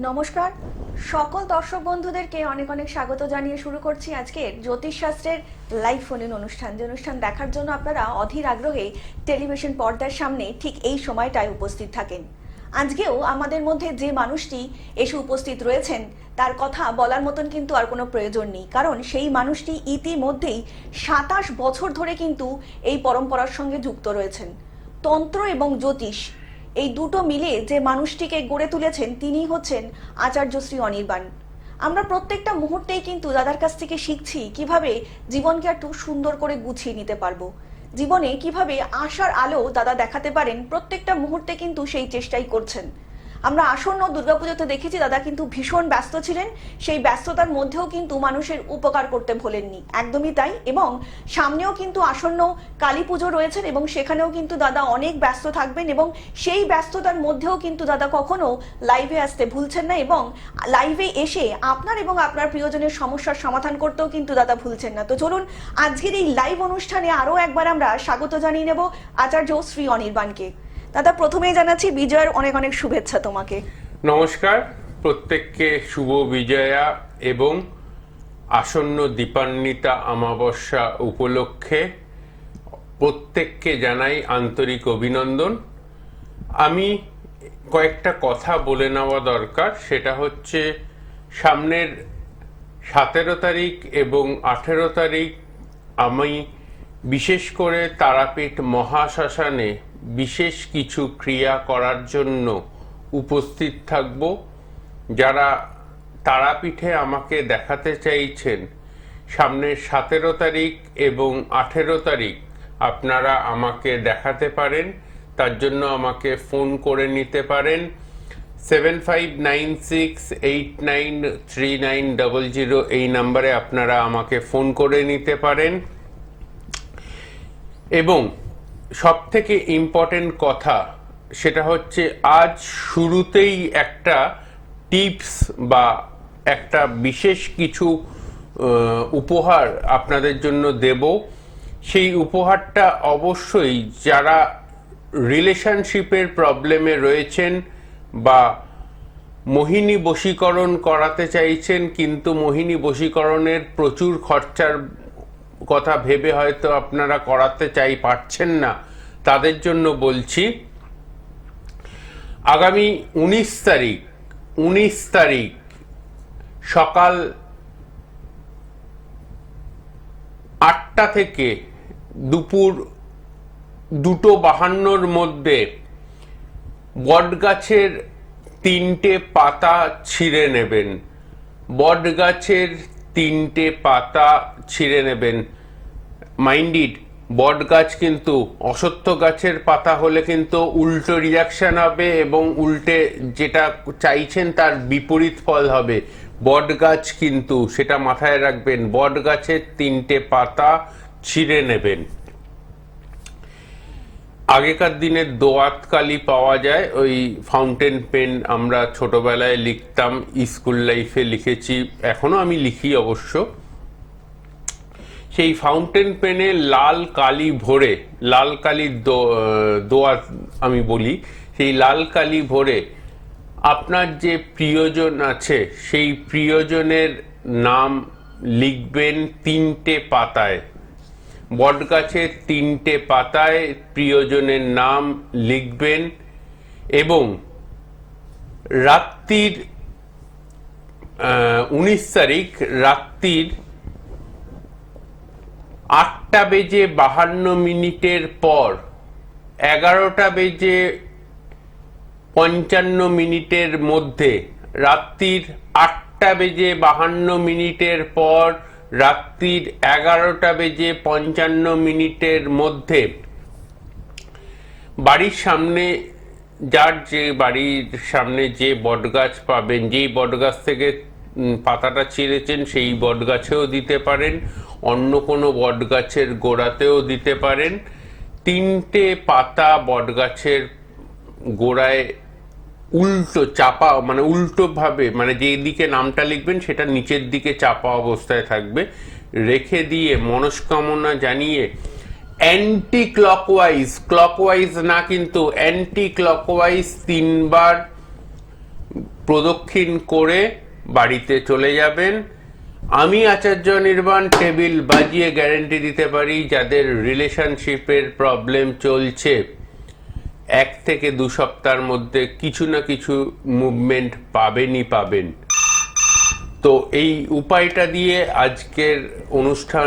নমস্কার সকল দর্শক বন্ধুদেরকে অনেক অনেক স্বাগত জানিয়ে শুরু করছি আজকের জ্যোতিষশাস্ত্রের লাইভ ফোন ইন অনুষ্ঠান। যে অনুষ্ঠান দেখার জন্য আপনারা অধীর আগ্রহে টেলিভিশন পর্দার সামনে ঠিক এই সময়টায় উপস্থিত থাকেন। আজকেও আমাদের মধ্যে যে মানুষটি এসে উপস্থিত রয়েছেন তার কথা বলার মতন কিন্তু আর কোনো প্রয়োজন নেই, কারণ সেই মানুষটি ইতিমধ্যেই ২৭ বছর ধরে কিন্তু এই পরম্পরার সঙ্গে যুক্ত রয়েছেন। তন্ত্র এবং জ্যোতিষ এই দুটো মিলে যে মানুষটিকে গড়ে তুলেছেন তিনি হচ্ছেন আচার্য শ্রী অনির্বাণ। আমরা প্রত্যেকটা মুহূর্তেই কিন্তু দাদার কাছ থেকে শিখছি কিভাবে জীবনকে একটু সুন্দর করে গুছিয়ে নিতে পারবো, জীবনে কিভাবে আশার আলো দাদা দেখাতে পারেন। প্রত্যেকটা মুহূর্তে কিন্তু সেই চেষ্টাই করছেন। আমরা আসন্ন দুর্গাপুজোতে দেখেছি দাদা কিন্তু ভীষণ ব্যস্ত ছিলেন, সেই ব্যস্ততার মধ্যেও কিন্তু মানুষের উপকার করতে ভোলেননি, একদমই তাই। এবং সামনেও কিন্তু আসন্ন কালী পুজো রয়েছেন এবং সেখানেও কিন্তু দাদা অনেক ব্যস্ত থাকবেন এবং সেই ব্যস্ততার মধ্যেও কিন্তু দাদা কখনো লাইভে আসতে ভুলছেন না এবং লাইভে এসে আপনার এবং আপনার প্রিয়জনের সমস্যার সমাধান করতেও কিন্তু দাদা ভুলছেন না। তো চলুন আজকের এই লাইভ অনুষ্ঠানে আরও একবার আমরা স্বাগত জানিয়ে নেব আচার্য শ্রী অনির্বাণকে। দাদা প্রথমেই জানাচ্ছি বিজয়ের অনেক অনেক শুভেচ্ছা তোমাকে। নমস্কার, প্রত্যেককে শুভ বিজয়া এবং আসন্ন দীপান্বিতা অমাবস্যা উপলক্ষে প্রত্যেককে জানাই আন্তরিক অভিনন্দন। আমি কয়েকটা কথা বলে নেওয়া দরকার, সেটা হচ্ছে সামনের 17 তারিখ এবং 18 তারিখ আমি বিশেষ করে তারাপীঠ মহাশ্মশানে বিশেষ কিছু ক্রিয়া করার জন্য উপস্থিত থাকব। যারা তারাপীঠে আমাকে দেখাতে চাইছেন সামনের 17 তারিখ এবং 18 তারিখ আপনারা আমাকে দেখাতে পারেন, তার জন্য আমাকে ফোন করে নিতে পারেন। 7596893900 এই নাম্বারে আপনারা আমাকে ফোন করে নিতে পারেন। এবং সব থেকে ইম্পর্টেন্ট কথা সেটা হচ্ছে আজ শুরুতেই একটা টিপস বা একটা বিশেষ কিছু উপহার আপনাদের জন্য দেব। সেই উপহারটা অবশ্যই যারা রিলেশনশিপের প্রবলেমে রয়েছেন বা মোহিনী বশীকরণ করাতে চাইছেন কিন্তু মোহিনী বশীকরণের প্রচুর খরচার কথা ভেবে হয়তো আপনারা করাতে পারছেন না, তাদের জন্য বলছি। আগামী 19 তারিখ সকাল 8টা থেকে দুপুর 2:52-র মধ্যে বটগাছের 3টে পাতা ছিঁড়ে নেবেন। বটগাছের 3টে পাতা ছিঁড়ে নেবেন। মাইন্ড ইট, বট গাছ কিন্তু অশ্বত্থ গাছের পাতা হলে কিন্তু উল্টো রিয়াকশন হবে এবং উল্টে যেটা চাইছেন তার বিপরীত ফল হবে। বট গাছ কিন্তু সেটা মাথায় রাখবেন, বট গাছের 3টে পাতা ছিঁড়ে নেবেন। আগেকার দিনে দোয়াত কালি পাওয়া যায়, ওই ফাউন্টেন পেন আমরা ছোটবেলায় লিখতাম, স্কুল লাইফে লিখেছি, এখনো আমি লিখি অবশ্য। সেই ফাউন্টেন পেনে লাল কালি ভরে, লাল কালির দোয়াত আমি বলি, সেই লাল কালি ভরে আপনার যে প্রিয়জন আছে সেই প্রিয়জনের নাম লিখবেন 3টে পাতায়। বটগাছের 3টে পাতায় প্রিয়জনের নাম লিখবেন এবং রাত্রির 19 তারিখ রাত্রির 8:52 পর 11:55 মধ্যে, রাত্রির 8:52 পর রাত্রির 11:55 মধ্যে বাড়ির সামনে বাড়ির সামনে যে বটগাছ পাবেন, যেই বটগাছ থেকে পাতাটা ছিঁড়েছেন সেই বটগাছেও দিতে পারেন, অন্য কোনো বটগাছের গোড়াতেও দিতে পারেন। 3টে পাতা বটগাছের গোড়ায় উল্টো চাপা, মানে উল্টো ভাবে, মানে যেই দিকে নামটা লিখবেন সেটা নিচের দিকে চাপা অবস্থায় থাকবে, রেখে দিয়ে মনস্কামনা জানিয়ে অ্যান্টি ক্লকওয়াইজ, ক্লকওয়াইজ না কিন্তু অ্যান্টি ক্লকওয়াইজ 3বার প্রদক্ষিণ করে বাড়িতে চলে যাবেন। আমি আচার্য নির্বাণ টেবিল বাজিয়ে গ্যারেন্টি দিতে পারি, যাদের রিলেশনশিপের প্রবলেম চলছে 1 থেকে 2 সপ্তাহের মধ্যে কিছু না কিছু মুভমেন্ট পাবেনই পাবেন। তো এই উপায়টা দিয়ে আজকের অনুষ্ঠান